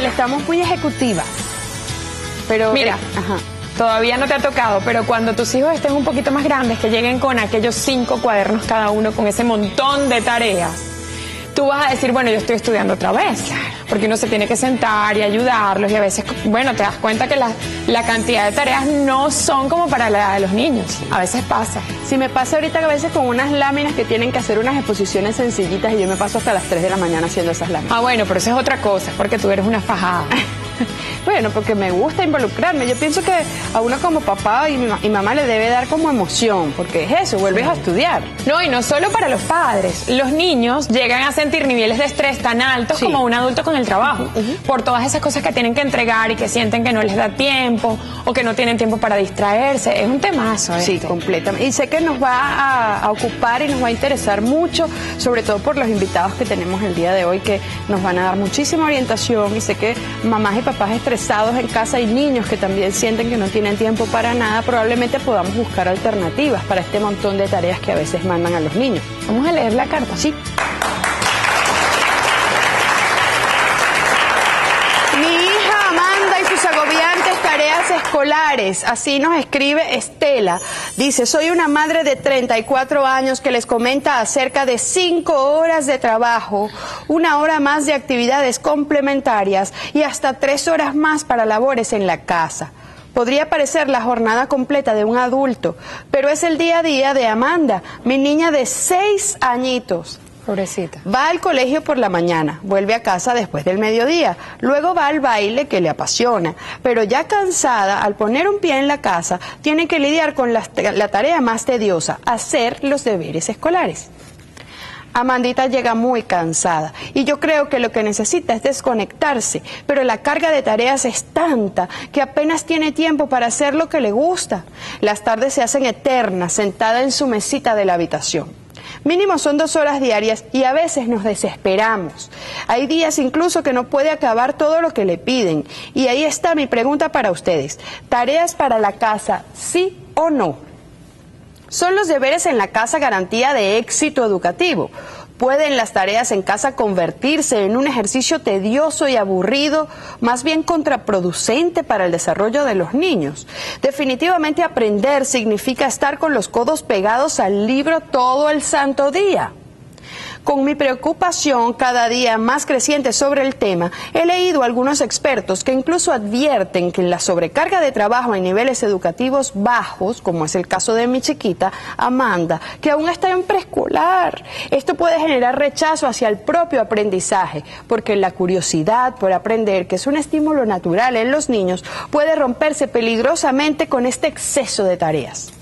estamos muy ejecutivas. Pero mira, ajá. Todavía no te ha tocado, pero cuando tus hijos estén un poquito más grandes, que lleguen con aquellos 5 cuadernos cada uno, con ese montón de tareas, tú vas a decir, bueno, yo estoy estudiando otra vez, porque uno se tiene que sentar y ayudarlos, y a veces, bueno, te das cuenta que la cantidad de tareas no son como para la edad de los niños. A veces pasa. Si me pasa ahorita que a veces con unas láminas que tienen que hacer unas exposiciones sencillitas y yo me paso hasta las 3 de la mañana haciendo esas láminas. Ah, bueno, pero eso es otra cosa, porque tú eres una fajada. Bueno, porque me gusta involucrarme. Yo pienso que a uno como papá y mamá le debe dar como emoción, porque es eso, vuelves a estudiar. No, y no solo para los padres. Los niños llegan a sentir niveles de estrés tan altos como un adulto con el trabajo, por todas esas cosas que tienen que entregar y que sienten que no les da tiempo o que no tienen tiempo para distraerse. Es un temazo. Sí, completamente. Y sé que nos va a ocupar y nos va a interesar mucho, sobre todo por los invitados que tenemos el día de hoy, que nos van a dar muchísima orientación, y sé que mamás y papás estresados en casa y niños que también sienten que no tienen tiempo para nada, probablemente podamos buscar alternativas para este montón de tareas que a veces mandan a los niños. Vamos a leer la carta. Sí. Mi hija Amanda y sus agobiantes tareas escolares. Así nos escribe Estela. Dice, soy una madre de 34 años que les comenta acerca de 5 horas de trabajo, 1 hora más de actividades complementarias y hasta 3 horas más para labores en la casa. Podría parecer la jornada completa de un adulto, pero es el día a día de Amanda, mi niña de 6 añitos. Pobrecita. Va al colegio por la mañana, vuelve a casa después del mediodía, luego va al baile que le apasiona, pero ya cansada, al poner un pie en la casa, tiene que lidiar con la tarea más tediosa, hacer los deberes escolares. Amandita llega muy cansada y yo creo que lo que necesita es desconectarse, pero la carga de tareas es tanta que apenas tiene tiempo para hacer lo que le gusta. Las tardes se hacen eternas sentada en su mesita de la habitación. Mínimo son 2 horas diarias y a veces nos desesperamos. Hay días incluso que no puede acabar todo lo que le piden. Y ahí está mi pregunta para ustedes. ¿Tareas para la casa, sí o no? ¿Son los deberes en la casa garantía de éxito educativo? ¿Pueden las tareas en casa convertirse en un ejercicio tedioso y aburrido, más bien contraproducente para el desarrollo de los niños? Definitivamente aprender significa estar con los codos pegados al libro todo el santo día. Con mi preocupación cada día más creciente sobre el tema, he leído a algunos expertos que incluso advierten que en la sobrecarga de trabajo en niveles educativos bajos, como es el caso de mi chiquita, Amanda, que aún está en preescolar, esto puede generar rechazo hacia el propio aprendizaje, porque la curiosidad por aprender, que es un estímulo natural en los niños, puede romperse peligrosamente con este exceso de tareas.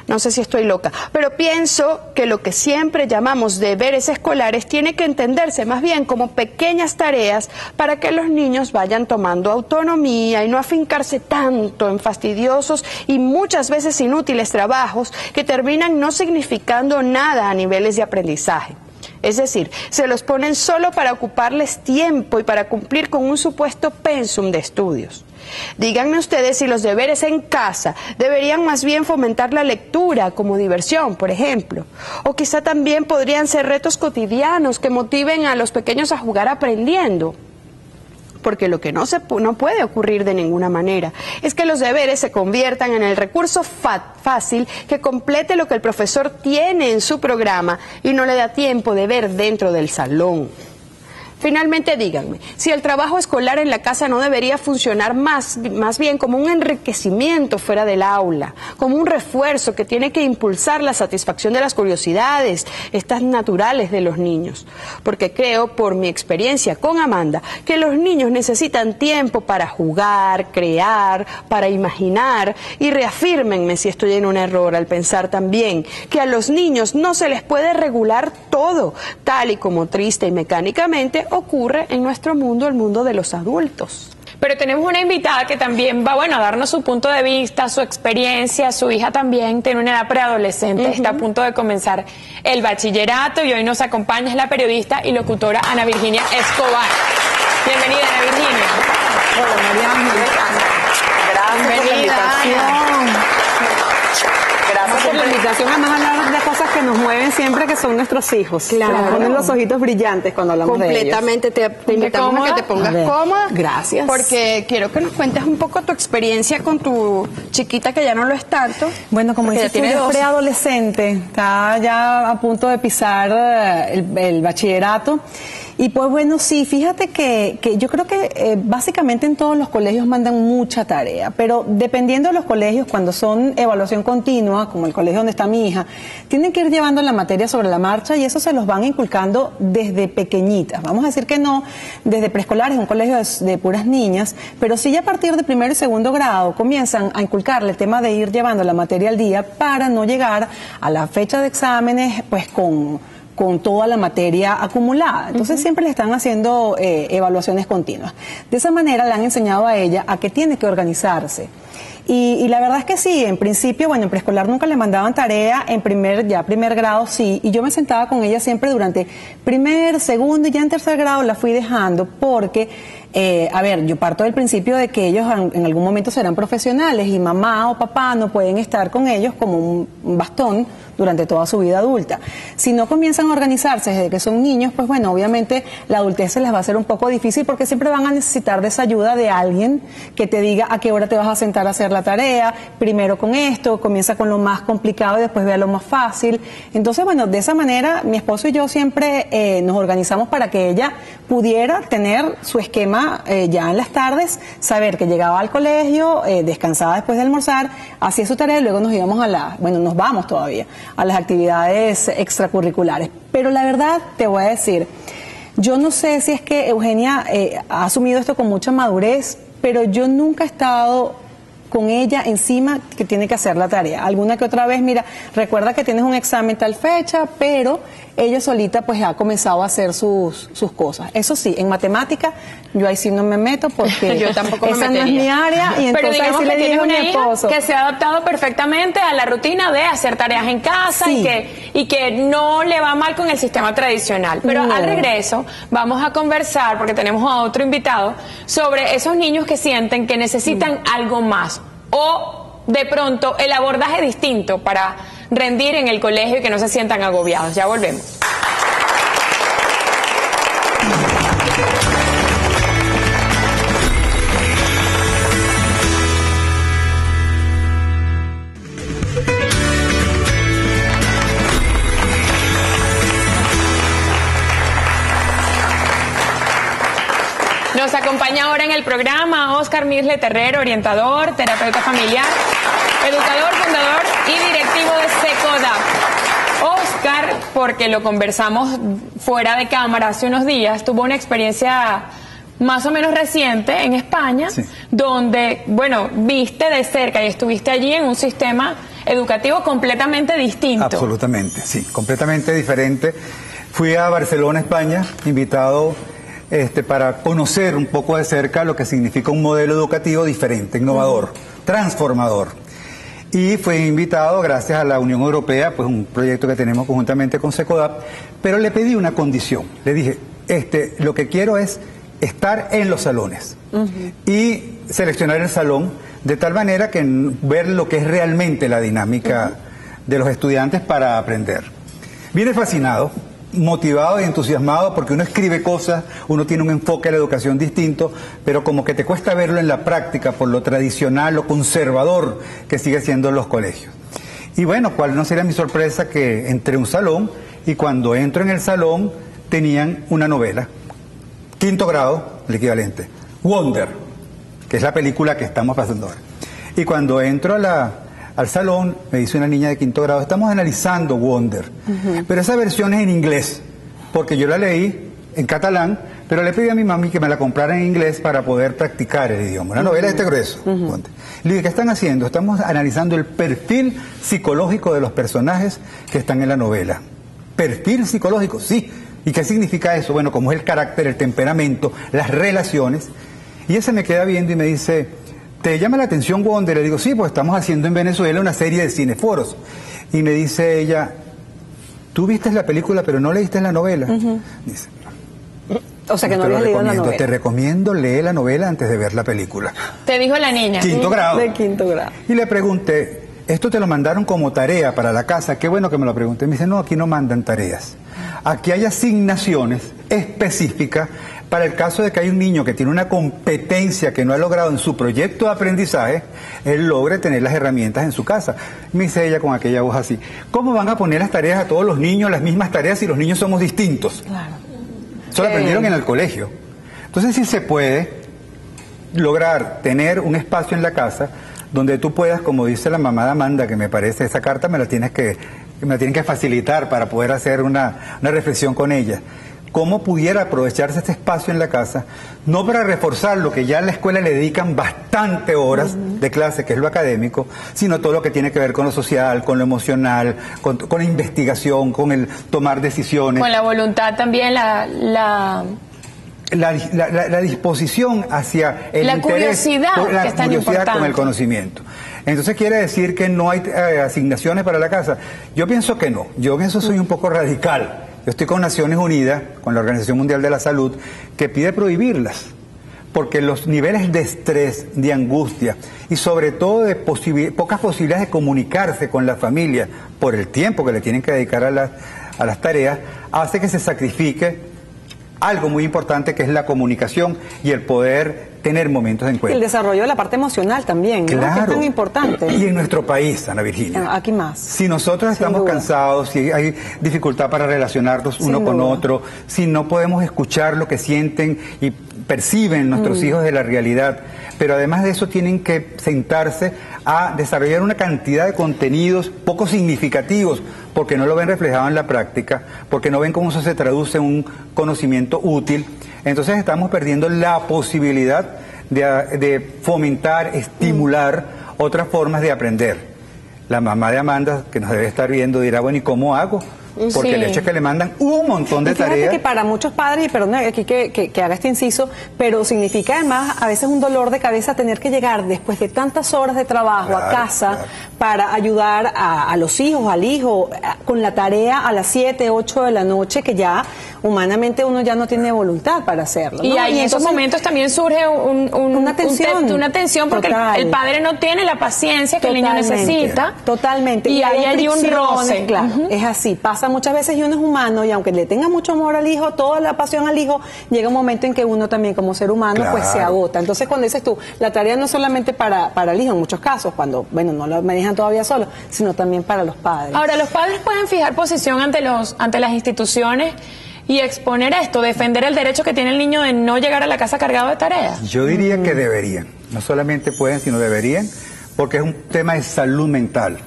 No sé si estoy loca, pero pienso que lo que siempre llamamos deberes escolares tiene que entenderse más bien como pequeñas tareas para que los niños vayan tomando autonomía y no afincarse tanto en fastidiosos y muchas veces inútiles trabajos que terminan no significando nada a niveles de aprendizaje. Es decir, se los ponen solo para ocuparles tiempo y para cumplir con un supuesto pensum de estudios. Díganme ustedes si los deberes en casa deberían más bien fomentar la lectura como diversión, por ejemplo. O quizá también podrían ser retos cotidianos que motiven a los pequeños a jugar aprendiendo. Porque lo que no puede ocurrir de ninguna manera es que los deberes se conviertan en el recurso fácil que complete lo que el profesor tiene en su programa y no le da tiempo de ver dentro del salón. Finalmente, díganme, si el trabajo escolar en la casa no debería funcionar más bien como un enriquecimiento fuera del aula, como un refuerzo que tiene que impulsar la satisfacción de las curiosidades, estas naturales de los niños. Porque creo, por mi experiencia con Amanda, que los niños necesitan tiempo para jugar, crear, para imaginar, y reafírmenme si estoy en un error al pensar también que a los niños no se les puede regular todo, tal y como triste y mecánicamente ocurre en nuestro mundo, el mundo de los adultos. Pero tenemos una invitada que también va, bueno, a darnos su punto de vista, su experiencia. Su hija también tiene una edad preadolescente, está a punto de comenzar el bachillerato y hoy nos acompaña, es la periodista y locutora Ana Virginia Escobar. Bienvenida, Ana Virginia. Hola, María Ángel. Gracias por la invitación. Gracias por la invitación, además hablar de cosas que nos mueven siempre, que son nuestros hijos. Claro. Se nos ponen los ojitos brillantes cuando hablamos de ellos. Completamente, te invitamos a que te pongas cómoda. Gracias. Porque quiero que nos cuentes un poco tu experiencia con tu chiquita, que ya no lo es tanto. Bueno, como dices, tiene es 12. preadolescente, está ya a punto de pisar el bachillerato. Y pues bueno, sí, fíjate que yo creo que básicamente en todos los colegios mandan mucha tarea, pero dependiendo de los colegios, cuando son evaluación continua, como el colegio donde está mi hija, tienen que ir llevando la materia sobre la marcha y eso se los van inculcando desde pequeñitas. Vamos a decir que no desde preescolar, es un colegio de puras niñas, pero sí ya a partir de primero y segundo grado comienzan a inculcarle el tema de ir llevando la materia al día para no llegar a la fecha de exámenes pues con toda la materia acumulada. Entonces siempre le están haciendo evaluaciones continuas. De esa manera le han enseñado a ella a que tiene que organizarse. Y la verdad es que sí, en principio, bueno, en preescolar nunca le mandaban tarea, en primer grado sí, y yo me sentaba con ella siempre durante primer, segundo y ya en tercer grado la fui dejando porque, a ver, yo parto del principio de que ellos en algún momento serán profesionales y mamá o papá no pueden estar con ellos como un bastón durante toda su vida adulta. Si no comienzan a organizarse desde que son niños, pues bueno, obviamente la adultez se les va a hacer un poco difícil porque siempre van a necesitar de esa ayuda de alguien que te diga a qué hora te vas a sentar a hacer la tarea, primero con esto, comienza con lo más complicado y después vea lo más fácil. Entonces, bueno, de esa manera mi esposo y yo siempre nos organizamos para que ella pudiera tener su esquema ya en las tardes, saber que llegaba al colegio, descansaba después de almorzar, hacía su tarea y luego nos íbamos nos vamos todavía a las actividades extracurriculares. Pero la verdad, te voy a decir, yo no sé si es que Eugenia ha asumido esto con mucha madurez, pero yo nunca he estado con ella encima que tiene que hacer la tarea. Alguna que otra vez, mira, recuerda que tienes un examen tal fecha, pero ella solita pues ha comenzado a hacer sus cosas. Eso sí, en matemática yo ahí sí no me meto porque yo tampoco me esa no es metería. mi área y Pero entonces ahí digamos sí que le tienes digo a mi una hija esposo. que se ha adaptado perfectamente a la rutina de hacer tareas en casa Sí. y que no le va mal con el sistema tradicional. Pero No. al regreso vamos a conversar, porque tenemos a otro invitado, sobre esos niños que sienten que necesitan algo más o de pronto el abordaje distinto para rendir en el colegio y que no se sientan agobiados. Ya volvemos. Nos acompaña ahora en el programa Oscar Mirle Terrero, orientador, terapeuta familiar, educador, fundador y directivo de Secodap. Oscar, porque lo conversamos fuera de cámara hace unos días, tuvo una experiencia más o menos reciente en España, Sí. donde, bueno, viste de cerca y estuviste allí en un sistema educativo completamente distinto. Absolutamente, sí, completamente diferente. Fui a Barcelona, España, invitado para conocer un poco de cerca lo que significa un modelo educativo diferente, innovador, transformador. Y fui invitado gracias a la Unión Europea, pues un proyecto que tenemos conjuntamente con Secodap, pero le pedí una condición. Le dije, lo que quiero es estar en los salones y seleccionar el salón de tal manera que ver lo que es realmente la dinámica de los estudiantes para aprender. Vine fascinado, motivado y entusiasmado porque uno escribe cosas, uno tiene un enfoque a la educación distinto, pero como que te cuesta verlo en la práctica por lo tradicional, lo conservador que sigue siendo los colegios. Y bueno, cuál no sería mi sorpresa que entré a un salón y cuando entro en el salón tenían una novela, 5º grado, el equivalente, Wonder, que es la película que estamos pasando ahora. Y cuando entro al salón, me dice una niña de 5º grado, estamos analizando Wonder, pero esa versión es en inglés, porque yo la leí en catalán, pero le pedí a mi mami que me la comprara en inglés para poder practicar el idioma. Una novela de este grueso. Wonder. Le dije, ¿qué están haciendo? Estamos analizando el perfil psicológico de los personajes que están en la novela. ¿Perfil psicológico? Sí. ¿Y qué significa eso? Bueno, como es el carácter, el temperamento, las relaciones. Y ella se me queda viendo y me dice, ¿te llama la atención Wonder? Le digo, sí, pues estamos haciendo en Venezuela una serie de cineforos. Y me dice ella, tú viste la película pero no leíste la novela. Dice, O sea que no habías leído la novela. Te recomiendo leer la novela antes de ver la película. Te dijo la niña. 5º grado. De 5º grado. Y le pregunté, esto te lo mandaron como tarea para la casa, qué bueno que me lo pregunté. Me dice, no, aquí no mandan tareas. Aquí hay asignaciones específicas para el caso de que hay un niño que tiene una competencia que no ha logrado en su proyecto de aprendizaje, él logre tener las herramientas en su casa. Me dice ella con aquella voz así, ¿cómo van a poner las tareas a todos los niños, las mismas tareas, si los niños somos distintos? Claro. Eso lo aprendieron en el colegio. Entonces sí se puede lograr tener un espacio en la casa donde tú puedas, como dice la mamá de Amanda, que me parece, esa carta me la tienen que facilitar para poder hacer una reflexión con ella. ¿Cómo pudiera aprovecharse este espacio en la casa? No para reforzar lo que ya en la escuela le dedican bastante horas de clase, que es lo académico, sino todo lo que tiene que ver con lo social, con lo emocional, con la investigación, con el tomar decisiones. Con la voluntad también, la disposición hacia el la interés, curiosidad, la que es tan curiosidad importante. con el conocimiento. Entonces quiere decir que no hay asignaciones para la casa. Yo pienso que no. Yo pienso soy un poco radical. Yo estoy con Naciones Unidas, con la Organización Mundial de la Salud, que pide prohibirlas, porque los niveles de estrés, de angustia y sobre todo de pocas posibilidades de comunicarse con la familia por el tiempo que le tienen que dedicar a las tareas, hace que se sacrifique algo muy importante, que es la comunicación y el poder tener momentos de encuentro. El desarrollo de la parte emocional también, ¿no? Claro. Que es tan importante. Y en nuestro país, Ana Virginia. Aquí más. Si nosotros estamos cansados, si hay dificultad para relacionarnos uno con otro, si no podemos escuchar lo que sienten y perciben nuestros hijos de la realidad, pero además de eso tienen que sentarse a desarrollar una cantidad de contenidos poco significativos, porque no lo ven reflejado en la práctica, porque no ven cómo eso se traduce en un conocimiento útil. Entonces estamos perdiendo la posibilidad de fomentar, estimular otras formas de aprender. La mamá de Amanda, que nos debe estar viendo, dirá, bueno, ¿y cómo hago? Porque el hecho es que le mandan un montón de tareas. Fíjate que para muchos padres, y perdón aquí que haga este inciso, pero significa además a veces un dolor de cabeza tener que llegar después de tantas horas de trabajo a casa para ayudar a los hijos, al hijo, con la tarea a las 7, 8 de la noche, que ya humanamente uno ya no tiene voluntad para hacerlo, ¿no? Y ahí en esos momentos también surge una tensión porque el padre no tiene la paciencia que el niño necesita. Totalmente. Y ahí hay un roce. Claro, es así. Pasa muchas veces y uno es humano y aunque le tenga mucho amor al hijo, toda la pasión al hijo, llega un momento en que uno también como ser humano pues se agota. Entonces cuando dices tú, la tarea no es solamente para el hijo en muchos casos, cuando, bueno, no lo manejan todavía solo, sino también para los padres. Ahora, los padres pueden fijar posición ante las instituciones y exponer esto, defender el derecho que tiene el niño de no llegar a la casa cargado de tareas. Yo diría que deberían, no solamente pueden, sino deberían, porque es un tema de salud mental,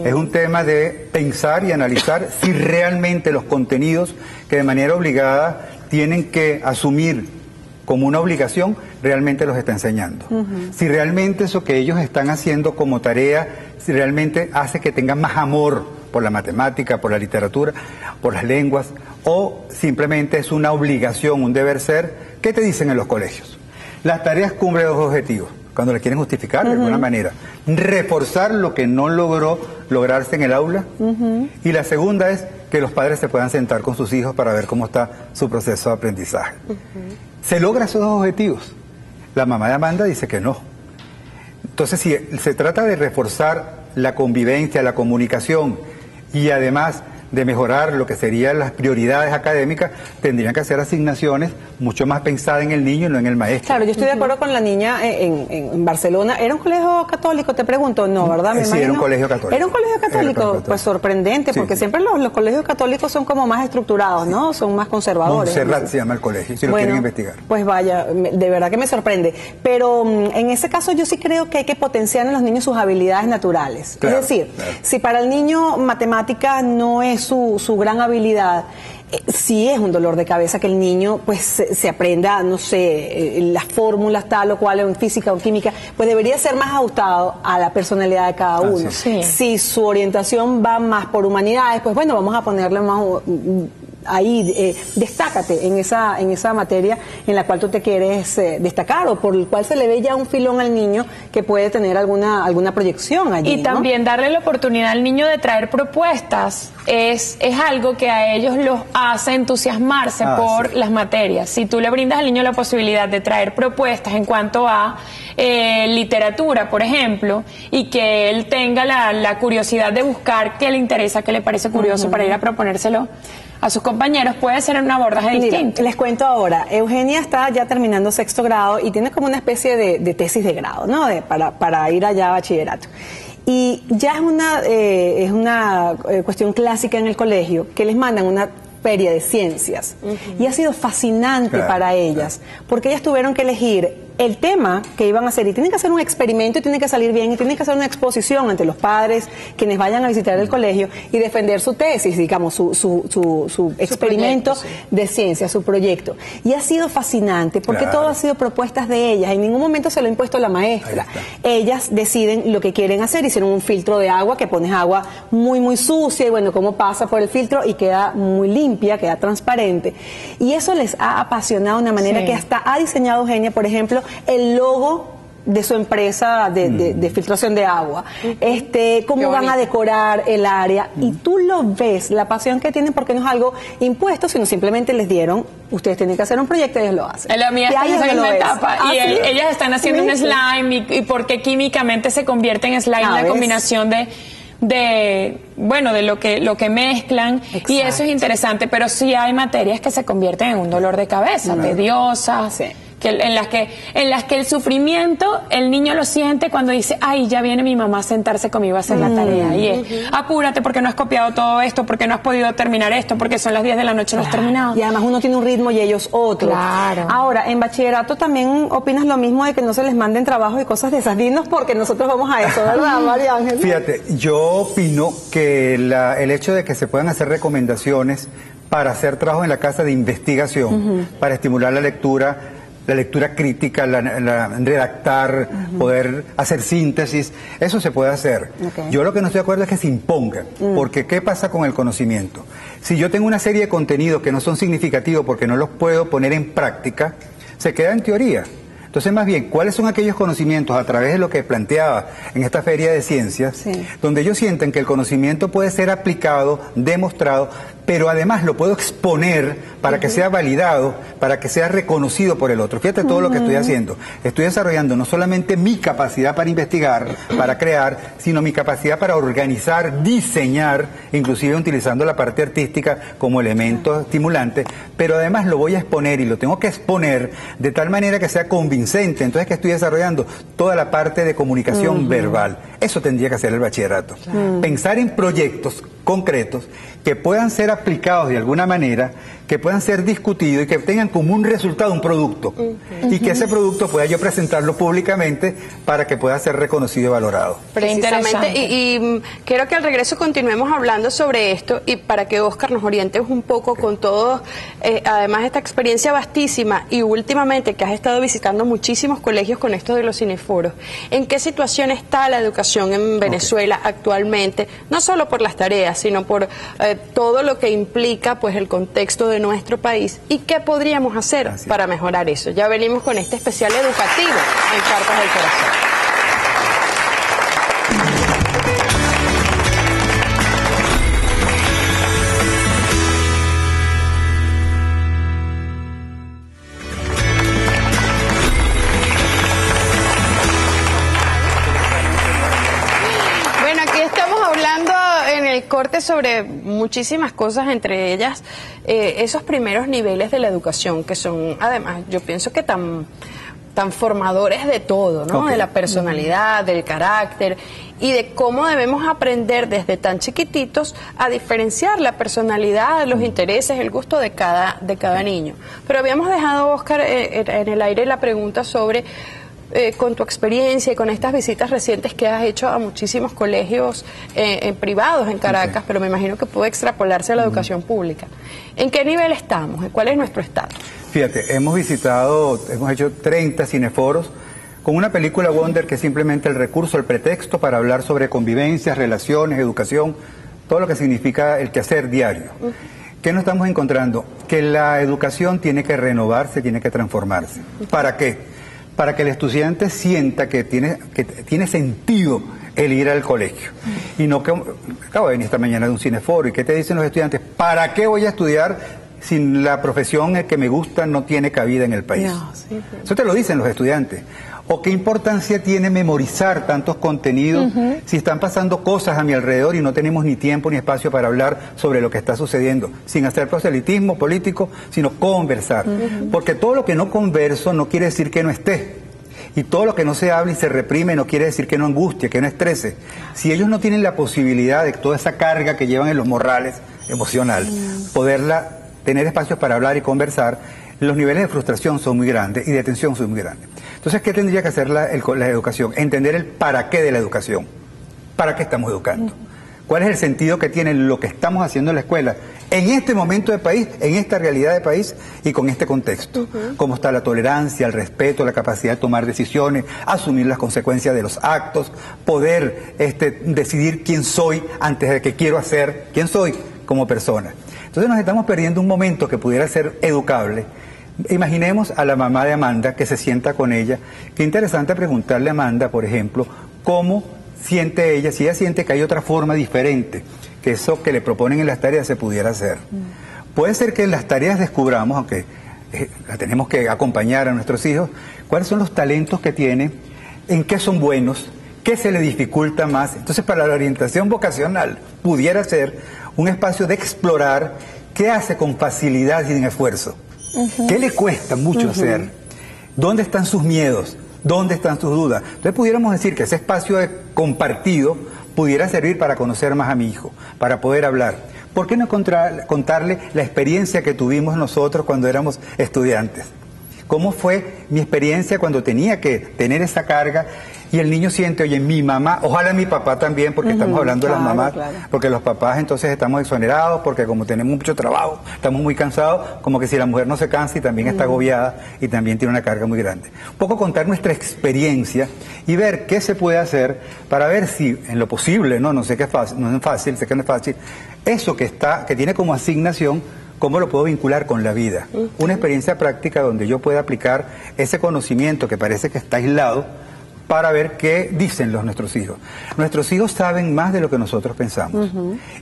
es un tema de pensar y analizar si realmente los contenidos que de manera obligada tienen que asumir como una obligación, realmente los está enseñando. Si realmente eso que ellos están haciendo como tarea, si realmente hace que tengan más amor por la matemática, por la literatura, por las lenguas, o simplemente es una obligación, un deber ser. ¿Qué te dicen en los colegios? Las tareas cumplen dos objetivos, cuando le quieren justificar de alguna manera. Reforzar lo que no logró lograrse en el aula, y la segunda es que los padres se puedan sentar con sus hijos para ver cómo está su proceso de aprendizaje. ¿Se logra esos dos objetivos? La mamá de Amanda dice que no. Entonces, si se trata de reforzar la convivencia, la comunicación, y además de mejorar lo que serían las prioridades académicas, tendrían que hacer asignaciones mucho más pensadas en el niño y no en el maestro. Claro, yo estoy de acuerdo con la niña en Barcelona. ¿Era un colegio católico? Te pregunto, ¿no, verdad? Sí, era un colegio católico. ¿Era un colegio católico? Pues sorprendente, porque siempre los colegios católicos son como más estructurados, ¿no? Son más conservadores. Montserrat se llama el colegio, si lo quieren investigar. Pues vaya, de verdad que me sorprende. Pero en ese caso yo sí creo que hay que potenciar en los niños sus habilidades naturales. Claro, es decir, si para el niño matemáticas no es su gran habilidad, sí es un dolor de cabeza que el niño pues se aprenda, no sé, las fórmulas tal o cual, en física o en química, pues debería ser más ajustado a la personalidad de cada uno. Si su orientación va más por humanidades, pues bueno, vamos a ponerle más ahí, destácate en esa materia en la cual tú te quieres destacar o por el cual se le ve ya un filón al niño que puede tener alguna proyección allí. Y también darle la oportunidad al niño de traer propuestas es algo que a ellos los hace entusiasmarse por las materias. Si tú le brindas al niño la posibilidad de traer propuestas en cuanto a literatura, por ejemplo, y que él tenga la curiosidad de buscar qué le interesa, qué le parece curioso para ir a proponérselo a sus compañeros, puede ser un abordaje distinto. Les cuento ahora, Eugenia está ya terminando 6º grado y tiene como una especie de tesis de grado, ¿no? Para ir allá a bachillerato. Y ya es una cuestión clásica en el colegio, que les mandan una feria de ciencias. Y ha sido fascinante para ellas, porque ellas tuvieron que elegir el tema que iban a hacer y tienen que hacer un experimento y tienen que salir bien y tienen que hacer una exposición ante los padres, quienes vayan a visitar el colegio y defender su tesis, digamos, su experimento de ciencia, su proyecto. Y ha sido fascinante porque todo ha sido propuestas de ellas, en ningún momento se lo ha impuesto la maestra. Ellas deciden lo que quieren hacer, hicieron un filtro de agua, que pones agua muy muy sucia y bueno, cómo pasa por el filtro y queda muy limpia, queda transparente. Y eso les ha apasionado de una manera que hasta ha diseñado Eugenia, por ejemplo, el logo de su empresa de filtración de agua, cómo van a decorar el área, y tú lo ves, la pasión que tienen, porque no es algo impuesto, sino simplemente les dieron, ustedes tienen que hacer un proyecto y ellos lo hacen. La mía está en segunda etapa, y ellas están haciendo un slime, y porque químicamente se convierte en slime la combinación de lo que mezclan. Y eso es interesante, pero sí hay materias que se convierten en un dolor de cabeza, tediosas, en las que el sufrimiento el niño lo siente cuando dice, ay, ya viene mi mamá a sentarse conmigo a hacer la tarea, y es, apúrate porque no has copiado todo esto, porque no has podido terminar esto, porque son las 10 de la noche, no has terminado. Y además uno tiene un ritmo y ellos otro. Ahora, en bachillerato también opinas lo mismo de que no se les manden trabajos y cosas de esas. Dinos, porque nosotros vamos a eso, ¿verdad, María Ángel? Fíjate, yo opino que el hecho de que se puedan hacer recomendaciones para hacer trabajo en la casa de investigación, para estimular la lectura crítica, redactar, poder hacer síntesis, eso se puede hacer. Yo lo que no estoy de acuerdo es que se imponga, porque ¿qué pasa con el conocimiento? Si yo tengo una serie de contenidos que no son significativos porque no los puedo poner en práctica, se queda en teoría. Entonces, más bien, ¿cuáles son aquellos conocimientos a través de lo que planteaba en esta feria de ciencias, donde ellos sienten que el conocimiento puede ser aplicado, demostrado, pero además lo puedo exponer para que sea validado, para que sea reconocido por el otro? Fíjate todo lo que estoy haciendo. Estoy desarrollando no solamente mi capacidad para investigar, para crear, sino mi capacidad para organizar, diseñar, inclusive utilizando la parte artística como elemento estimulante, pero además lo voy a exponer y lo tengo que exponer de tal manera que sea convincente. Entonces, que estoy desarrollando toda la parte de comunicación verbal. Eso tendría que hacer el bachillerato. Pensar en proyectos concretos que puedan ser aplicados de alguna manera, que puedan ser discutidos y que tengan como un resultado un producto. Y que ese producto pueda yo presentarlo públicamente para que pueda ser reconocido y valorado. Precisamente, y quiero que al regreso continuemos hablando sobre esto, y para que Oscar nos oriente un poco con todo, además esta experiencia vastísima, y últimamente que has estado visitando muchísimos colegios con esto de los cineforos. ¿En qué situación está la educación en Venezuela actualmente? No solo por las tareas, sino por todo lo que implica pues el contexto de nuestro país, y qué podríamos hacer para mejorar eso. Ya venimos con este especial educativo en Cartas del Corazón. Corte sobre muchísimas cosas, entre ellas esos primeros niveles de la educación, que son, además, yo pienso que tan formadores de todo, ¿no? De la personalidad, del carácter, y de cómo debemos aprender desde tan chiquititos a diferenciar la personalidad, los intereses, el gusto de cada niño. Pero habíamos dejado, Oscar, en el aire la pregunta sobre con tu experiencia y con estas visitas recientes que has hecho a muchísimos colegios privados en Caracas, pero me imagino que puede extrapolarse a la educación pública. ¿En qué nivel estamos? ¿Cuál es nuestro estatus? Fíjate, hemos hecho 30 cineforos con una película Wonder que es simplemente el recurso, el pretexto para hablar sobre convivencias, relaciones, educación, todo lo que significa el quehacer diario. ¿Qué nos estamos encontrando? Que la educación tiene que renovarse, tiene que transformarse. ¿Para qué? Para que el estudiante sienta que tiene sentido el ir al colegio. Y no que... Acabo de venir esta mañana de un cineforo, ¿y qué te dicen los estudiantes? ¿Para qué voy a estudiar si la profesión que me gusta no tiene cabida en el país? No, sí, sí. Eso te lo dicen los estudiantes. ¿O qué importancia tiene memorizar tantos contenidos si están pasando cosas a mi alrededor y no tenemos ni tiempo ni espacio para hablar sobre lo que está sucediendo? Sin hacer proselitismo político, sino conversar. Porque todo lo que no converso no quiere decir que no esté. Y todo lo que no se habla y se reprime no quiere decir que no angustie, que no estrese. Si ellos no tienen la posibilidad de toda esa carga que llevan en los morrales emocional, poderla tener espacios para hablar y conversar, los niveles de frustración son muy grandes y de tensión son muy grandes. Entonces, ¿qué tendría que hacer la educación? Entender el para qué de la educación. ¿Para qué estamos educando? ¿Cuál es el sentido que tiene lo que estamos haciendo en la escuela en este momento del país, en esta realidad del país y con este contexto? ¿Cómo está la tolerancia, el respeto, la capacidad de tomar decisiones, asumir las consecuencias de los actos, poder decidir quién soy antes de qué quiero hacer, quién soy como persona? Entonces nos estamos perdiendo un momento que pudiera ser educable. Imaginemos a la mamá de Amanda que se sienta con ella. Qué interesante preguntarle a Amanda, por ejemplo, cómo siente ella, si ella siente que hay otra forma diferente, que eso que le proponen en las tareas se pudiera hacer. Puede ser que en las tareas descubramos, aunque la tenemos que acompañar a nuestros hijos, cuáles son los talentos que tienen, en qué son buenos, qué se le dificulta más. Entonces, para la orientación vocacional pudiera ser un espacio de explorar qué hace con facilidad y sin esfuerzo. ¿Qué le cuesta mucho hacer? ¿Dónde están sus miedos? ¿Dónde están sus dudas? Entonces pudiéramos decir que ese espacio compartido pudiera servir para conocer más a mi hijo, para poder hablar. ¿Por qué no contarle la experiencia que tuvimos nosotros cuando éramos estudiantes? ¿Cómo fue mi experiencia cuando tenía que tener esa carga? Y el niño siente, oye, mi mamá, ojalá mi papá también, porque estamos hablando de las mamás, porque los papás entonces estamos exonerados, porque como tenemos mucho trabajo, estamos muy cansados, como que si la mujer no se cansa y también está agobiada y también tiene una carga muy grande. Un poco contar nuestra experiencia y ver qué se puede hacer para ver si en lo posible, no sé qué es fácil, no es fácil, sé que no es fácil, eso que tiene como asignación, ¿cómo lo puedo vincular con la vida? Una experiencia práctica donde yo pueda aplicar ese conocimiento que parece que está aislado para ver qué dicen nuestros hijos. Nuestros hijos saben más de lo que nosotros pensamos.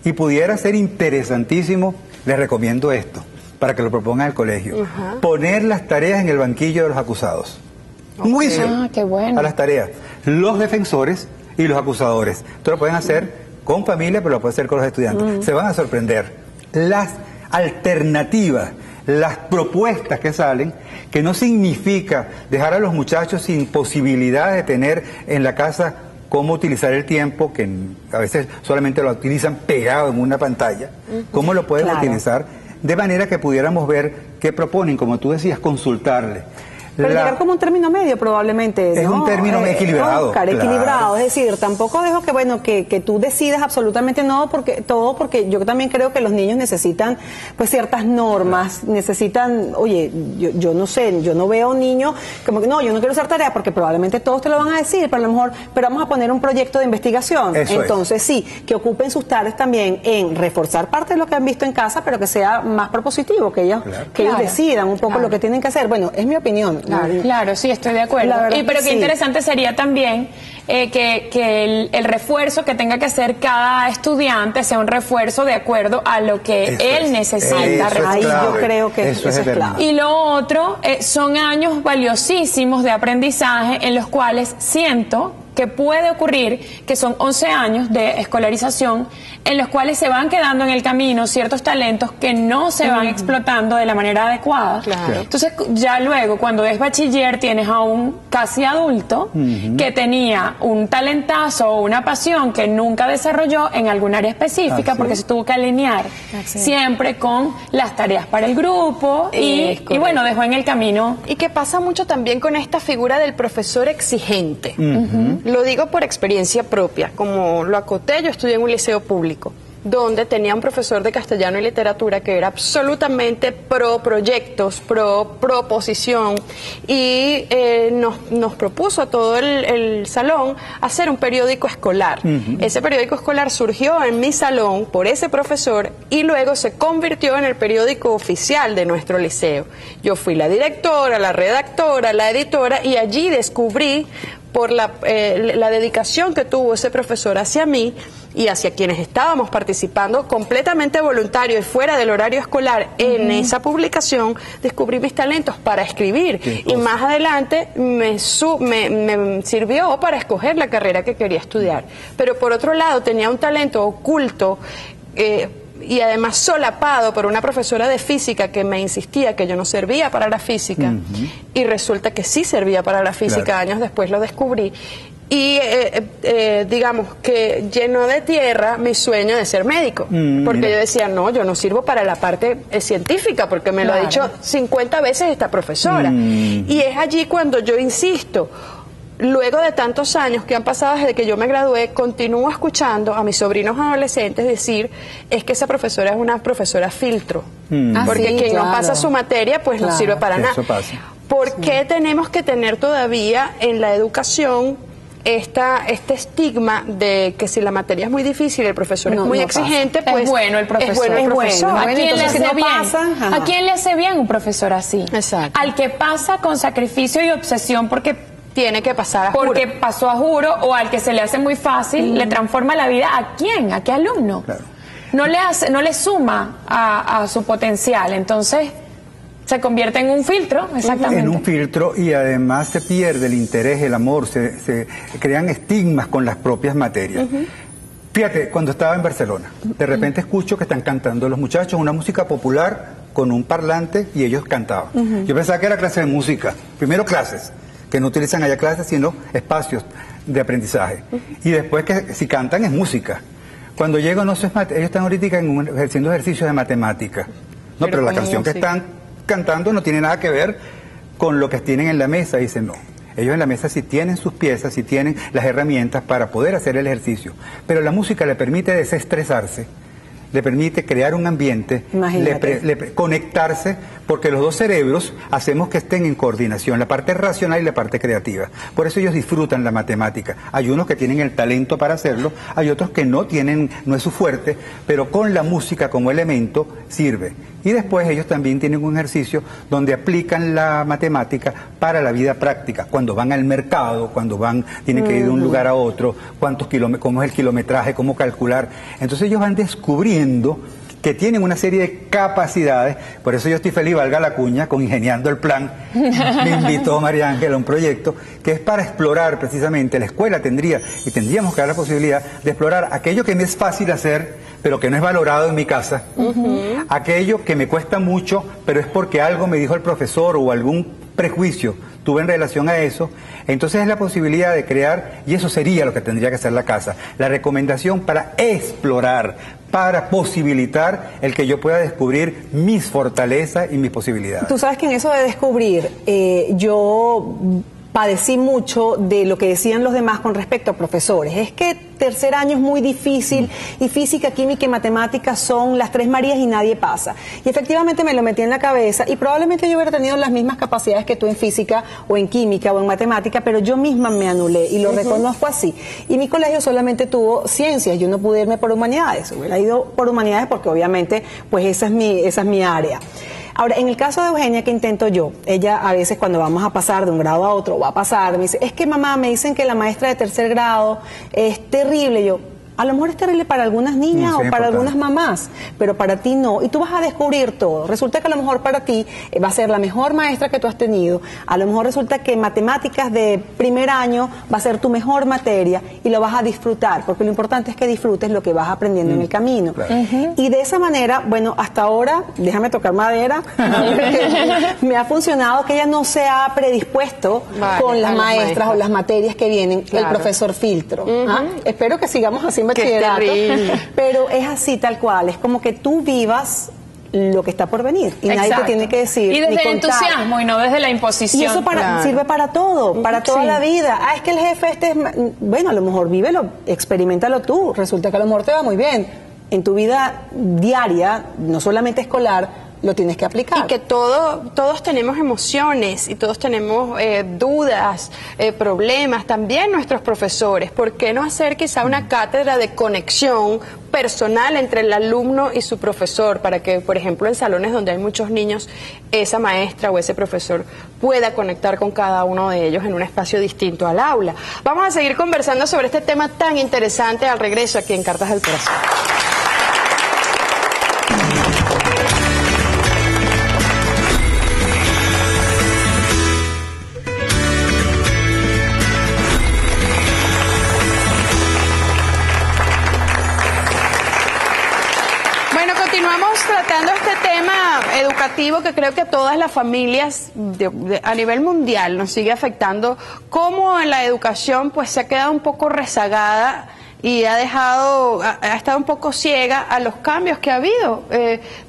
Y pudiera ser interesantísimo, les recomiendo esto, para que lo propongan al colegio. Poner las tareas en el banquillo de los acusados. Un juicio qué bueno. a las tareas. Los defensores y los acusadores. Esto lo pueden hacer con familia, pero lo pueden hacer con los estudiantes. Se van a sorprender. Las alternativas, las propuestas que salen, que no significa dejar a los muchachos sin posibilidad de tener en la casa cómo utilizar el tiempo, que a veces solamente lo utilizan pegado en una pantalla, cómo lo pueden utilizar, de manera que pudiéramos ver qué proponen, como tú decías, consultarle. Pero llegar como un término medio probablemente, ¿no? Es un término equilibrado. Equilibrado, es decir, tampoco dejo que, bueno, que tú decidas absolutamente porque yo también creo que los niños necesitan, pues, ciertas normas, necesitan, oye, yo no sé, yo no veo a un niño como que, no, yo no quiero hacer tarea, porque probablemente todos te lo van a decir, pero a lo mejor, pero vamos a poner un proyecto de investigación. Entonces, sí, que ocupen sus tardes también en reforzar parte de lo que han visto en casa, pero que sea más propositivo, que ellos decidan un poco lo que tienen que hacer. Bueno, es mi opinión. Claro, sí, estoy de acuerdo. Pero qué interesante sería también que el refuerzo que tenga que hacer cada estudiante sea un refuerzo de acuerdo a lo que él necesita. Ahí yo creo que eso es clave. Y lo otro, son años valiosísimos de aprendizaje en los cuales siento que puede ocurrir que son 11 años de escolarización en los cuales se van quedando en el camino ciertos talentos que no se van explotando de la manera adecuada. Entonces, ya luego, cuando es bachiller, tienes a un casi adulto que tenía un talentazo o una pasión que nunca desarrolló en algún área específica porque se tuvo que alinear siempre con las tareas para el grupo y bueno, dejó en el camino. Y que pasa mucho también con esta figura del profesor exigente. Lo digo por experiencia propia, como lo acoté, yo estudié en un liceo público. donde tenía un profesor de castellano y literatura que era absolutamente pro proyectos, pro proposición, y nos propuso a todo el salón hacer un periódico escolar. Ese periódico escolar surgió en mi salón por ese profesor y luego se convirtió en el periódico oficial de nuestro liceo. Yo fui la directora, la redactora, la editora, y allí descubrí, por la dedicación que tuvo ese profesor hacia mí y hacia quienes estábamos participando completamente voluntario y fuera del horario escolar en esa publicación, descubrí mis talentos para escribir, y más adelante me sirvió para escoger la carrera que quería estudiar. Pero por otro lado tenía un talento oculto y además solapado por una profesora de física que me insistía que yo no servía para la física, y resulta que sí servía para la física. Claro. Años después lo descubrí, y digamos que llenó de tierra mi sueño de ser médico, porque yo decía, no, yo no sirvo para la parte científica, porque me lo ha dicho 50 veces esta profesora. Y es allí cuando yo insisto. Luego de tantos años que han pasado desde que yo me gradué, continúo escuchando a mis sobrinos adolescentes decir, es que esa profesora es una profesora filtro, porque quien no pasa su materia, pues no sirve para nada. ¿Por qué tenemos que tener todavía en la educación este estigma de que si la materia es muy difícil, el profesor es muy exigente, pues es bueno el profesor? Es bueno el profesor. ¿A quién le hace bien? ¿A quién le hace bien un profesor así? Exacto. Al que pasa con sacrificio y obsesión porque tiene que pasar a juro. Porque pasó a juro, o al que se le hace muy fácil, le transforma la vida. ¿A quién? ¿A qué alumno? Claro. No le suma a su potencial. Entonces se convierte en un filtro, exactamente. En un filtro, y además se pierde el interés, el amor, se crean estigmas con las propias materias. Fíjate, cuando estaba en Barcelona, de repente escucho que están cantando los muchachos una música popular con un parlante y ellos cantaban. Yo pensaba que era clase de música, primero clases, que no utilizan allá clases, sino espacios de aprendizaje. Y después que si cantan es música. Cuando llego, no sé, ellos están ahorita haciendo ejercicios de matemática. No, pero la canción que están cantando no tiene nada que ver con lo que tienen en la mesa. Dicen, no. Ellos en la mesa sí tienen sus piezas, sí tienen las herramientas para poder hacer el ejercicio. Pero la música le permite desestresarse, le permite crear un ambiente, conectarse, porque los dos cerebros hacemos que estén en coordinación, la parte racional y la parte creativa. Por eso ellos disfrutan la matemática. Hay unos que tienen el talento para hacerlo, hay otros que no tienen, no es su fuerte, pero con la música como elemento sirve. Y después ellos también tienen un ejercicio donde aplican la matemática para la vida práctica, cuando van al mercado, cuando tienen que ir de un lugar a otro, cuántos kilómetros, cómo es el kilometraje, cómo calcular. Entonces ellos van descubriendo que tienen una serie de capacidades. Por eso yo estoy feliz, valga la cuña, con Ingeniando el Plan. Me invitó María Ángela a un proyecto que es para explorar precisamente, la escuela tendríamos que dar la posibilidad de explorar aquello que me es fácil hacer, pero que no es valorado en mi casa, aquello que me cuesta mucho, pero es porque algo me dijo el profesor o algún prejuicio tuve en relación a eso. Entonces es la posibilidad de crear, y eso sería lo que tendría que hacer la casa, la recomendación para explorar, para posibilitar el que yo pueda descubrir mis fortalezas y mis posibilidades. Tú sabes que en eso de descubrir, yo padecí mucho de lo que decían los demás con respecto a profesores. Es que tercer año es muy difícil y física, química y matemáticas son las tres Marías y nadie pasa. Y efectivamente me lo metí en la cabeza, y probablemente yo hubiera tenido las mismas capacidades que tú en física o en química o en matemática, pero yo misma me anulé y lo reconozco así. Y mi colegio solamente tuvo ciencias, yo no pude irme por humanidades, hubiera ido por humanidades porque obviamente pues esa es mi área. Ahora, en el caso de Eugenia, ¿qué intento yo? Ella a veces cuando vamos a pasar de un grado a otro, va a pasar, me dice, es que mamá, me dicen que la maestra de tercer grado es terrible. Yo, a lo mejor es terrible para algunas niñas o para algunas mamás, pero para ti no. Y tú vas a descubrir todo. Resulta que a lo mejor para ti va a ser la mejor maestra que tú has tenido. A lo mejor resulta que matemáticas de primer año va a ser tu mejor materia y lo vas a disfrutar, porque lo importante es que disfrutes lo que vas aprendiendo en el camino. Claro. Y de esa manera, bueno, hasta ahora, déjame tocar madera, me ha funcionado que ella no se ha predispuesto con las maestras o las materias que vienen, el profesor filtro. Espero que sigamos así en bachillerato, pero es así tal cual, es como que tú vivas lo que está por venir y nadie te tiene que decir y desde el entusiasmo y no desde la imposición. Y eso sirve para todo, para toda la vida. Es que el jefe bueno, a lo mejor vívelo, experimentalo tú, resulta que a lo mejor te va muy bien, en tu vida diaria, no solamente escolar, lo tienes que aplicar. Y que todos tenemos emociones y todos tenemos dudas, problemas, también nuestros profesores. ¿Por qué no hacer quizá una cátedra de conexión personal entre el alumno y su profesor, para que, por ejemplo, en salones donde hay muchos niños, esa maestra o ese profesor pueda conectar con cada uno de ellos en un espacio distinto al aula? Vamos a seguir conversando sobre este tema tan interesante al regreso aquí en Cartas del Corazón. Continuamos tratando este tema educativo que creo que a todas las familias a nivel mundial nos sigue afectando, cómo la educación pues se ha quedado un poco rezagada y ha estado un poco ciega a los cambios que ha habido,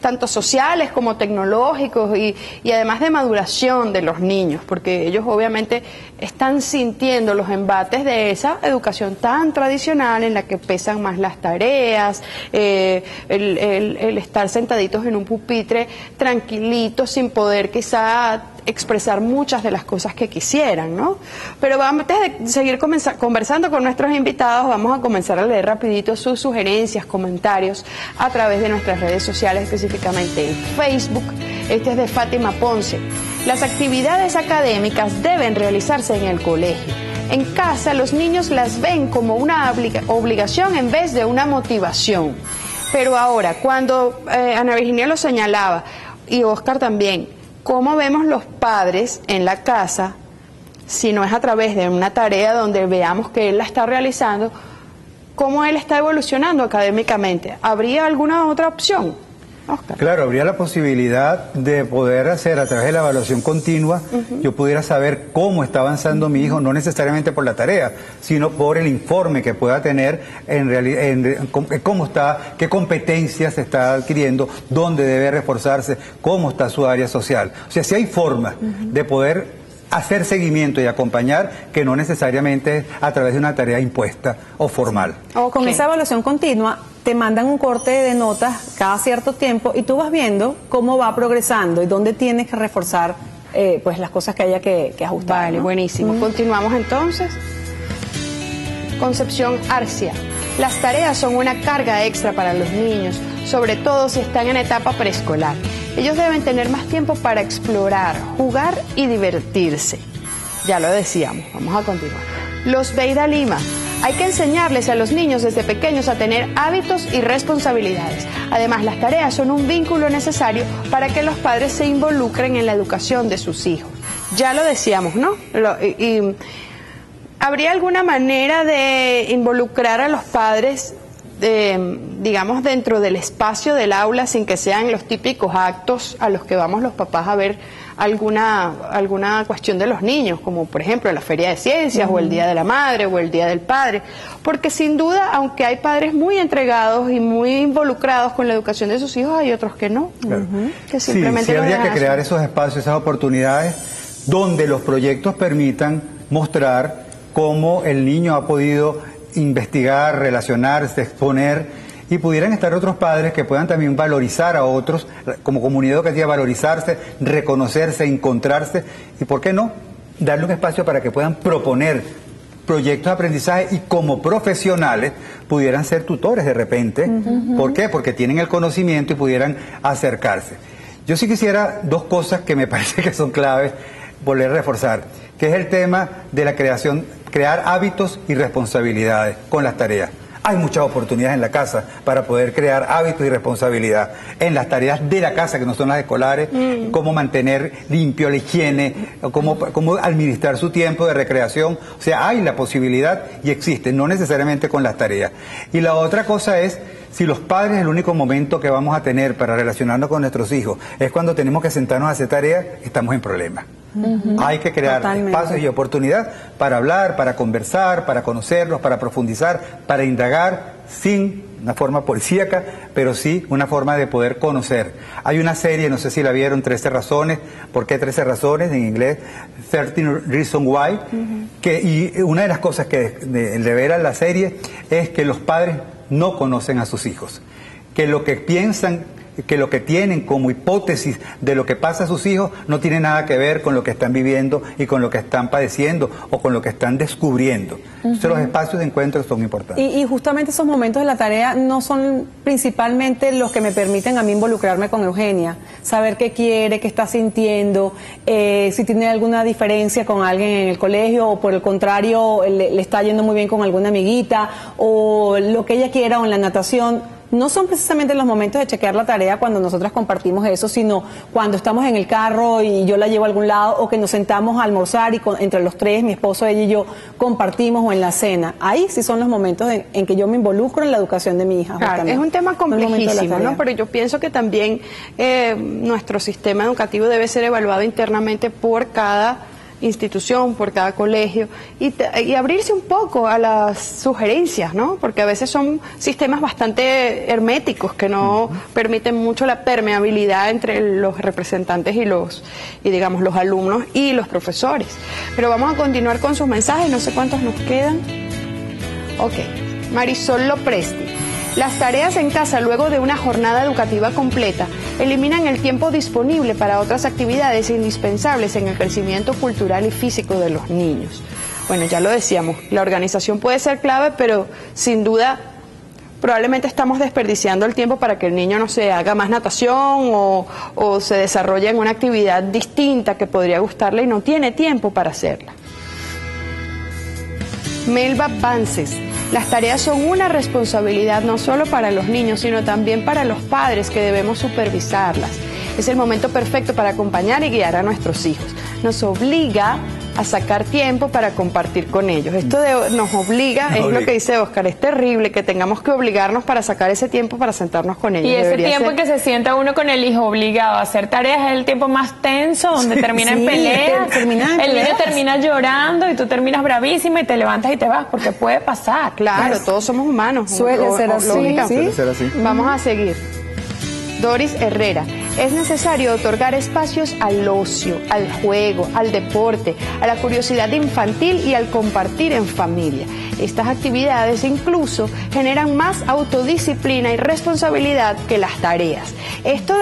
tanto sociales como tecnológicos y además de maduración de los niños, porque ellos obviamente están sintiendo los embates de esa educación tan tradicional en la que pesan más las tareas, el estar sentaditos en un pupitre tranquilitos sin poder quizá expresar muchas de las cosas que quisieran, ¿no? Pero antes de seguir conversando con nuestros invitados, vamos a comenzar a leer rapidito sus sugerencias, comentarios a través de nuestras redes sociales, específicamente en Facebook. Este es de Fátima Ponce. Las actividades académicas deben realizarse en el colegio. En casa los niños las ven como una obligación en vez de una motivación. Pero ahora, cuando Ana Virginia lo señalaba, y Oscar también, ¿cómo vemos los padres en la casa, si no es a través de una tarea donde veamos que él la está realizando, cómo él está evolucionando académicamente? ¿Habría alguna otra opción, Oscar? Claro, habría la posibilidad de poder hacer a través de la evaluación continua, yo pudiera saber cómo está avanzando mi hijo, no necesariamente por la tarea, sino por el informe que pueda tener cómo está, qué competencias está adquiriendo, dónde debe reforzarse, cómo está su área social. O sea, si hay formas de poder hacer seguimiento y acompañar, que no necesariamente a través de una tarea impuesta o formal. Con esa evaluación continua te mandan un corte de notas cada cierto tiempo y tú vas viendo cómo va progresando y dónde tienes que reforzar pues las cosas que haya que ajustar. Vale, ¿no? buenísimo. Continuamos entonces. Concepción Arcia. Las tareas son una carga extra para los niños, sobre todo si están en etapa preescolar. Ellos deben tener más tiempo para explorar, jugar y divertirse. Ya lo decíamos, vamos a continuar. Los Beida Lima. Hay que enseñarles a los niños desde pequeños a tener hábitos y responsabilidades. Además, las tareas son un vínculo necesario para que los padres se involucren en la educación de sus hijos. Ya lo decíamos, ¿no? ¿Habría alguna manera de involucrar a los padres, digamos, dentro del espacio del aula sin que sean los típicos actos a los que vamos los papás a ver alguna cuestión de los niños, como por ejemplo la Feria de Ciencias o el Día de la Madre o el Día del Padre? Porque sin duda, aunque hay padres muy entregados y muy involucrados con la educación de sus hijos, hay otros que no, que simplemente sí, habría que crear esos espacios, esas oportunidades donde los proyectos permitan mostrar cómo el niño ha podido investigar, relacionarse, exponer, y pudieran estar otros padres que puedan también valorizar a otros, como comunidad educativa, valorizarse, reconocerse, encontrarse, y ¿por qué no? Darle un espacio para que puedan proponer proyectos de aprendizaje y como profesionales pudieran ser tutores de repente. ¿Por qué? Porque tienen el conocimiento y pudieran acercarse. Yo sí quisiera dos cosas que me parece que son claves volver a reforzar, que es el tema de la crear hábitos y responsabilidades con las tareas. Hay muchas oportunidades en la casa para poder crear hábitos y responsabilidad en las tareas de la casa, que no son las escolares, cómo mantener limpio la higiene, cómo administrar su tiempo de recreación. O sea, hay la posibilidad y existe, no necesariamente con las tareas. Y la otra cosa es, si los padres el único momento que vamos a tener para relacionarnos con nuestros hijos es cuando tenemos que sentarnos a hacer tareas, estamos en problemas. Hay que crear espacios y oportunidad para hablar, para conversar, para conocerlos, para profundizar, para indagar, sin una forma policíaca, pero sí una forma de poder conocer. Hay una serie, no sé si la vieron, 13 razones. ¿Por qué 13 razones? En inglés, 13 Reasons Why. Y una de las cosas que revela la serie es que los padres no conocen a sus hijos, que lo que piensan, que lo que tienen como hipótesis de lo que pasa a sus hijos no tiene nada que ver con lo que están viviendo y con lo que están padeciendo o con lo que están descubriendo. Entonces los espacios de encuentro son importantes. Y justamente esos momentos de la tarea no son principalmente los que me permiten a mí involucrarme con Eugenia, saber qué quiere, qué está sintiendo, si tiene alguna diferencia con alguien en el colegio o por el contrario le está yendo muy bien con alguna amiguita o lo que ella quiera o en la natación. No son precisamente los momentos de chequear la tarea cuando nosotras compartimos eso, sino cuando estamos en el carro y yo la llevo a algún lado o que nos sentamos a almorzar y entre los tres, mi esposo, ella y yo, compartimos o en la cena. Ahí sí son los momentos en que yo me involucro en la educación de mi hija. Claro, es un tema complejísimo, ¿no? Pero yo pienso que también nuestro sistema educativo debe ser evaluado internamente por cada institución, por cada colegio y abrirse un poco a las sugerencias, ¿no? Porque a veces son sistemas bastante herméticos que no permiten mucho la permeabilidad entre los representantes y digamos los alumnos y los profesores. Pero vamos a continuar con sus mensajes, no sé cuántos nos quedan. Ok, Marisol Lopresti. Las tareas en casa luego de una jornada educativa completa eliminan el tiempo disponible para otras actividades indispensables en el crecimiento cultural y físico de los niños. Bueno, ya lo decíamos, la organización puede ser clave, pero sin duda probablemente estamos desperdiciando el tiempo para que el niño, no sé, haga más natación o se desarrolle en una actividad distinta que podría gustarle y no tiene tiempo para hacerla. Melba Vances. Las tareas son una responsabilidad no solo para los niños, sino también para los padres que debemos supervisarlas. Es el momento perfecto para acompañar y guiar a nuestros hijos. Nos obliga a sacar tiempo para compartir con ellos. Esto de nos obliga, es lo que dice Oscar, es terrible que tengamos que obligarnos para sacar ese tiempo para sentarnos con ellos. Y ese tiempo que se sienta uno con el hijo obligado a hacer tareas es el tiempo más tenso, donde termina en peleas, el niño termina llorando y tú terminas bravísima y te levantas y te vas, porque puede pasar. Claro, todos somos humanos. Suele ser así. Suele ser así. Vamos a seguir. Doris Herrera. Es necesario otorgar espacios al ocio, al juego, al deporte, a la curiosidad infantil y al compartir en familia. Estas actividades incluso generan más autodisciplina y responsabilidad que las tareas. Esto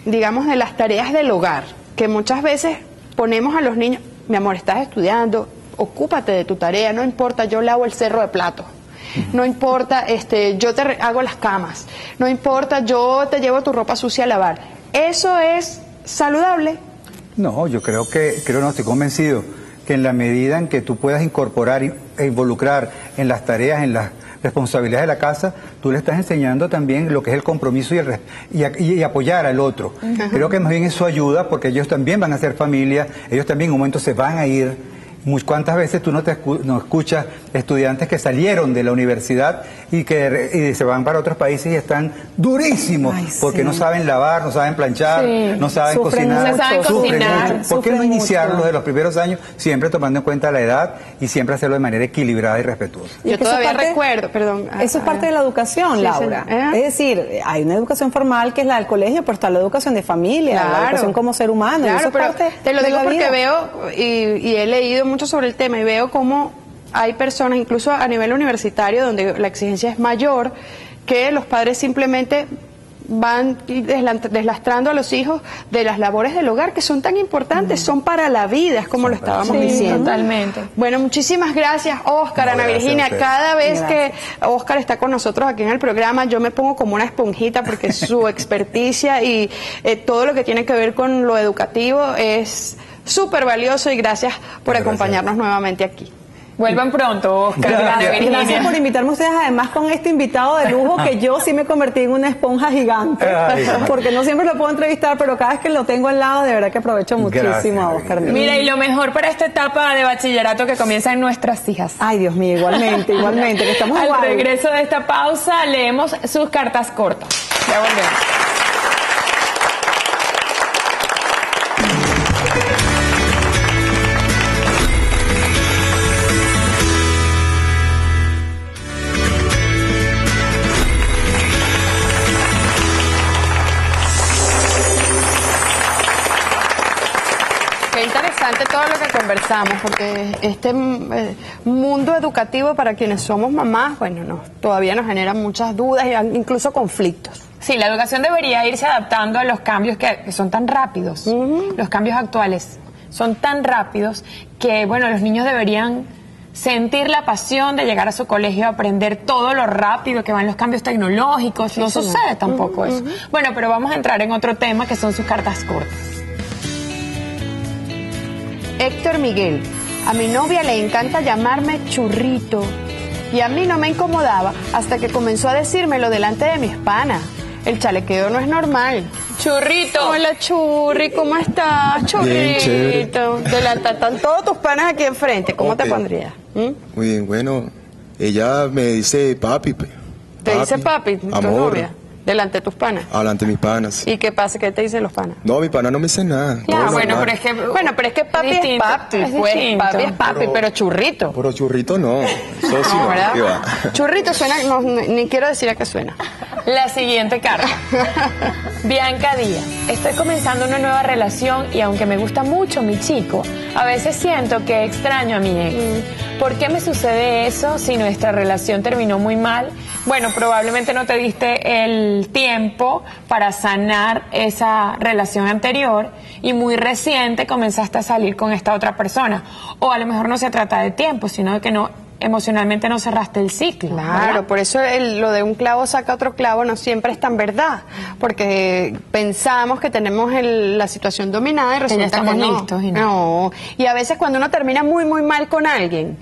digamos, de las tareas del hogar, que muchas veces ponemos a los niños, mi amor, estás estudiando, ocúpate de tu tarea, no importa, yo lavo el cerro de platos. No importa, yo te hago las camas. No importa, yo te llevo tu ropa sucia a lavar. ¿Eso es saludable? No, yo creo, no, estoy convencido que en la medida en que tú puedas incorporar e involucrar en las tareas, en las responsabilidades de la casa, tú le estás enseñando también lo que es el compromiso y apoyar al otro. Creo que más bien eso ayuda porque ellos también van a ser familia, ellos también en un momento se van a ir. ¿Cuántas veces tú no escuchas estudiantes que salieron de la universidad y que se van para otros países y están durísimos porque no saben lavar, no saben planchar, no saben cocinar, sufren mucho? ¿Por qué no iniciarlo de los primeros años, siempre tomando en cuenta la edad y siempre hacerlo de manera equilibrada y respetuosa? Yo todavía recuerdo, perdón. Eso es parte de la educación, Laura. Es decir, hay una educación formal que es la del colegio, pero está la educación de familia, la educación como ser humano. Claro, eso es parte te lo de digo la porque vida. veo y he leído mucho sobre el tema y veo cómo hay personas, incluso a nivel universitario, donde la exigencia es mayor, que los padres simplemente van deslastrando a los hijos de las labores del hogar, que son tan importantes, son para la vida, es como lo estábamos diciendo. Totalmente. Bueno, muchísimas gracias, Oscar, Ana Virginia. Cada vez que Oscar está con nosotros aquí en el programa, yo me pongo como una esponjita porque su experticia y todo lo que tiene que ver con lo educativo es súper valioso y gracias por acompañarnos nuevamente aquí. Vuelvan pronto, Oscar. Gracias por invitarme a ustedes, además con este invitado de lujo que yo sí me convertí en una esponja gigante, porque no siempre lo puedo entrevistar, pero cada vez que lo tengo al lado, de verdad que aprovecho muchísimo a Oscar. Mira, y lo mejor para esta etapa de bachillerato que comienza en nuestras hijas. Ay, Dios mío, igualmente, que estamos Al igual. regreso de esta pausa, leemos sus cartas cortas. Ya volvemos. conversamos, porque este mundo educativo para quienes somos mamás, bueno, no, todavía nos genera muchas dudas e incluso conflictos. Sí, la educación debería irse adaptando a los cambios que son tan rápidos. Los cambios actuales son tan rápidos que, bueno, los niños deberían sentir la pasión de llegar a su colegio, aprender todo lo rápido que van los cambios tecnológicos. No sucede tampoco eso. Bueno, pero vamos a entrar en otro tema que son sus cartas cortas. Héctor Miguel, a mi novia le encanta llamarme churrito y a mí no me incomodaba hasta que comenzó a decírmelo delante de mis panas. El chalequeo no es normal. Churrito. Hola, Churri, ¿cómo estás? Churrito. Están todos tus panas aquí enfrente. ¿Cómo te pondrías? Muy bien, bueno, ella me dice papi. ¿Te dice papi, tu amor, novia? Delante de tus panas. Delante de mis panas. ¿Y qué pasa? ¿Qué te dicen los panas? No, mi pana no me dice nada. Ya, No, bueno, normal. pero es que papi es distinto, papi, es pues distinto. papi es papi, pero churrito. Pero churrito no. Eso sí No, no, ¿verdad? ¿qué va? Churrito suena, no, ni quiero decir a qué suena. La siguiente carta. Bianca Díaz. Estoy comenzando una nueva relación y aunque me gusta mucho mi chico, a veces siento que extraño a mi ex. ¿Por qué me sucede eso si nuestra relación terminó muy mal? Bueno, probablemente no te diste el tiempo para sanar esa relación anterior y muy reciente comenzaste a salir con esta otra persona. O a lo mejor no se trata de tiempo, sino de que no emocionalmente no cerraste el ciclo. Claro, ¿verdad? por eso lo de un clavo saca otro clavo no siempre es tan verdad, porque pensamos que tenemos la situación dominada y resulta ya estamos que no. listos y no. Y a veces cuando uno termina muy mal con alguien,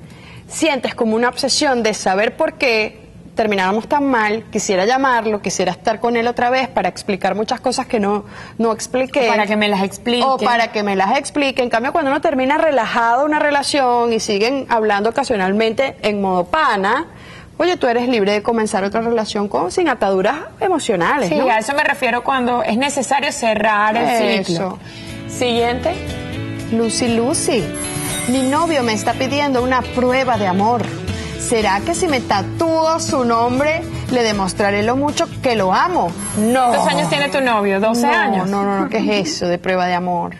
sientes como una obsesión de saber por qué terminábamos tan mal, quisiera llamarlo, quisiera estar con él otra vez para explicar muchas cosas que no expliqué. O para que me las explique. O para que me las explique. En cambio, cuando uno termina relajado una relación y siguen hablando ocasionalmente en modo pana, oye, tú eres libre de comenzar otra relación sin ataduras emocionales, Sí, ¿no? a eso me refiero cuando es necesario cerrar el ciclo. Siguiente. Lucy, mi novio me está pidiendo una prueba de amor. ¿Será que si me tatúo su nombre le demostraré lo mucho que lo amo? No. ¿Cuántos años tiene tu novio? ¿12 años? No, ¿qué es eso de prueba de amor?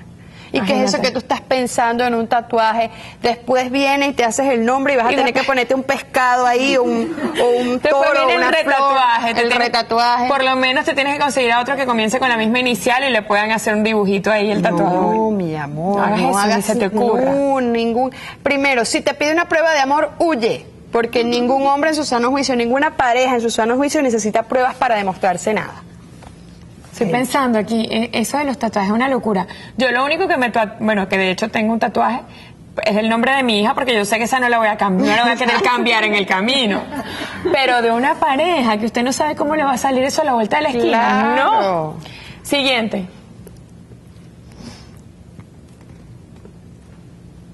¿Y qué es eso que tú estás pensando en un tatuaje? Después viene y te haces el nombre y vas a tener que ponerte un pescado ahí o un Después toro, viene una el retatuaje. flor, el retatuaje. Por lo menos te tienes que conseguir a otro que comience con la misma inicial y le puedan hacer un dibujito ahí el tatuador. No, mi amor, No hagas eso, ni se te ocurra. ningún. Primero, si te pide una prueba de amor, huye. Porque ningún hombre en su sano juicio, ninguna pareja en su sano juicio necesita pruebas para demostrarse nada. Estoy pensando aquí, eso de los tatuajes es una locura. Yo lo único que que de hecho tengo un tatuaje, es el nombre de mi hija, porque yo sé que esa no la voy a cambiar, no la voy a querer cambiar en el camino. Pero de una pareja que usted no sabe cómo le va a salir eso a la vuelta de la esquina. Claro. No. Siguiente.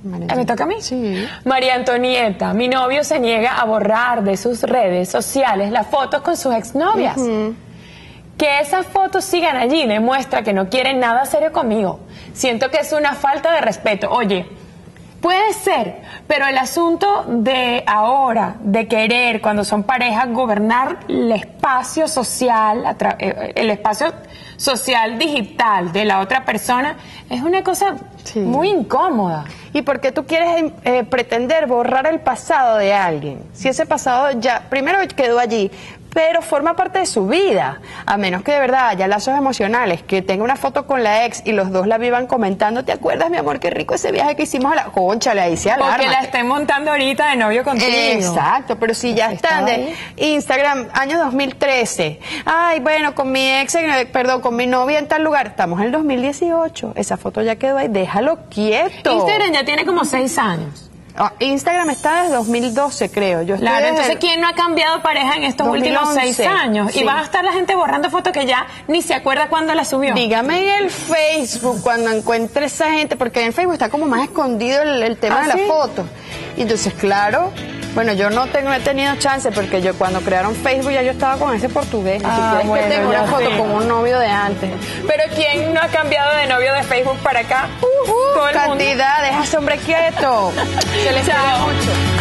¿Me toca a mí? Sí. María Antonieta, mi novio se niega a borrar de sus redes sociales las fotos con sus exnovias. Que esas fotos sigan allí demuestra que no quiere nada serio conmigo. Siento que es una falta de respeto. Oye, puede ser, pero el asunto de ahora, de querer, cuando son parejas, gobernar el espacio social, el espacio social digital de la otra persona, es una cosa muy incómoda. ¿Y por qué tú quieres pretender borrar el pasado de alguien? Si ese pasado ya, primero quedó allí, pero forma parte de su vida, a menos que de verdad haya lazos emocionales, que tenga una foto con la ex y los dos la vivan comentando, ¿te acuerdas, mi amor, qué rico ese viaje que hicimos a la concha? Le dice alarma. O que la estén montando ahorita de novio contigo. Exacto, pero si ya están de Instagram, año 2013, ay, bueno, con mi ex, perdón, con mi novia en tal lugar, estamos en el 2018, esa foto ya quedó ahí, déjalo quieto. Instagram ya tiene como 6 años. Instagram está desde 2012, creo. Yo estoy Claro, desde entonces, ¿quién no ha cambiado pareja en estos 2011, últimos 6 años? sí. Y va a estar la gente borrando fotos que ya ni se acuerda cuándo la subió. Dígame en el Facebook cuando encuentre esa gente, porque en el Facebook está como más escondido el tema de ¿sí? las fotos. Y entonces, claro, bueno, yo no he tenido chance porque yo cuando crearon Facebook ya yo estaba con ese portugués. Ni siquiera es bueno, que tengo una ya foto sí. con un novio de antes. Pero ¿quién no ha cambiado de novio de Facebook para acá? Todo el mundo. Cantidad, deja ese hombre quieto. Se les quiere mucho.